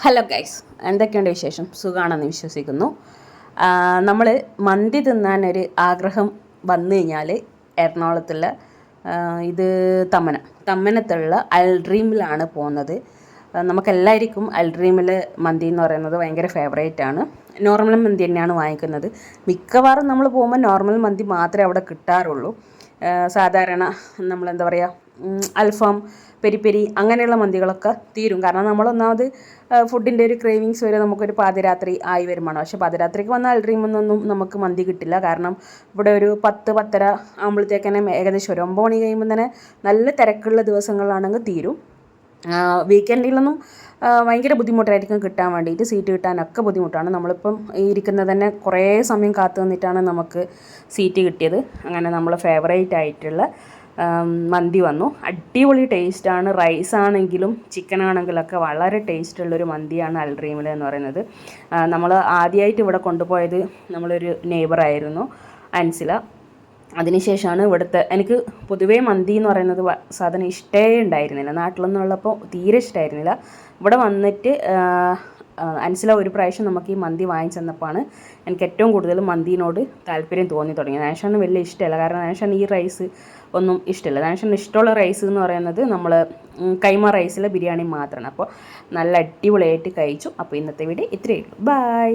Hello guys, എന്തൊക്കെയുണ്ട് വിശേഷം? സുഖമാണെന്ന് വിശ്വസിക്കുന്നു. നമ്മൾ മന്തി തിന്നാനൊരു ആഗ്രഹം വന്നു കഴിഞ്ഞാൽ എറണാകുളത്തുള്ള ഇത് തമ്മനത്തുള്ള അൽ ഡ്രീമിലാണ് പോകുന്നത്. നമുക്കെല്ലാവർക്കും അൽ ഡ്രീമിൽ മന്തി എന്ന് പറയുന്നത് ഭയങ്കര ഫേവറേറ്റ് ആണ്. നോർമൽ മന്തി തന്നെയാണ് വാങ്ങിക്കുന്നത്. മിക്കവാറും നമ്മൾ പോകുമ്പോൾ നോർമൽ മന്തി മാത്രമേ അവിടെ കിട്ടാറുള്ളൂ. സാധാരണ നമ്മളെന്താ പറയുക, അൽഫാം, പെരി പെരി അങ്ങനെയുള്ള മന്തികളൊക്കെ തീരും. കാരണം നമ്മളൊന്നാമത് ഫുഡിൻ്റെ ഒരു ക്രേവിങ്സ് വരെ നമുക്കൊരു പാതിരാത്രി ആയി വരുമാണ്. പക്ഷേ പാതിരാത്രിക്ക് വന്ന അൽഡ്രീമെന്നൊന്നും നമുക്ക് മന്തി കിട്ടില്ല. കാരണം ഇവിടെ ഒരു 10-10:30 ആകുമ്പോഴത്തേക്കന്നെ ഏകദേശം ഒരു 9 മണി കഴിയുമ്പോൾ തന്നെ നല്ല തിരക്കുള്ള ദിവസങ്ങളിലാണെങ്കിൽ തീരും. വീക്കെൻഡിലൊന്നും ഭയങ്കര ബുദ്ധിമുട്ടായിരിക്കും കിട്ടാൻ വേണ്ടിയിട്ട്. സീറ്റ് കിട്ടാനൊക്കെ ബുദ്ധിമുട്ടാണ്. നമ്മളിപ്പം ഇരിക്കുന്നത് തന്നെ കുറേ സമയം കാത്തു നിന്നിട്ടാണ് നമുക്ക് സീറ്റ് കിട്ടിയത്. അങ്ങനെ നമ്മൾ ഫേവറേറ്റ് ആയിട്ടുള്ള മന്തി വന്നു. അടിപൊളി ടേസ്റ്റാണ്. റൈസാണെങ്കിലും ചിക്കനാണെങ്കിലൊക്കെ വളരെ ടേസ്റ്റുള്ളൊരു മന്തിയാണ് അൽ ഡ്രീമിൽ എന്ന് പറയുന്നത്. നമ്മൾ ആദ്യമായിട്ട് ഇവിടെ കൊണ്ടുപോയത് നമ്മളൊരു നെയ്ബറായിരുന്നു, അൻസില. അതിനുശേഷമാണ് ഇവിടുത്തെ, എനിക്ക് പൊതുവേ മന്തി എന്ന് പറയുന്നത് സാധനം ഇഷ്ടമേ ഉണ്ടായിരുന്നില്ല. നാട്ടിലൊന്നും ഉള്ളപ്പോൾ തീരെ ഇഷ്ടമായിരുന്നില്ല. ഇവിടെ വന്നിട്ട് അൻസില ഒരു പ്രാവശ്യം നമുക്ക് ഈ മന്തി വാങ്ങിച്ചു തന്നപ്പോഴാണ് എനിക്ക് ഏറ്റവും കൂടുതൽ മന്തിനോട് താല്പര്യം തോന്നി തുടങ്ങിയത്. നാഷാണ് വലിയ ഇഷ്ടമല്ല, കാരണം നാഷാണ് ഈ റൈസ് ഒന്നും ഇഷ്ടമല്ല. നാഷാണ് ഇഷ്ടമുള്ള റൈസ് എന്ന് പറയുന്നത് നമ്മൾ കൈമ റൈസിലെ ബിരിയാണി മാത്രമാണ്. അപ്പോൾ നല്ല അടിപൊളിയായിട്ട് കഴിച്ചു. അപ്പോൾ ഇന്നത്തെ വീഡിയോ ഇത്രയേ ഉള്ളൂ. ബൈ.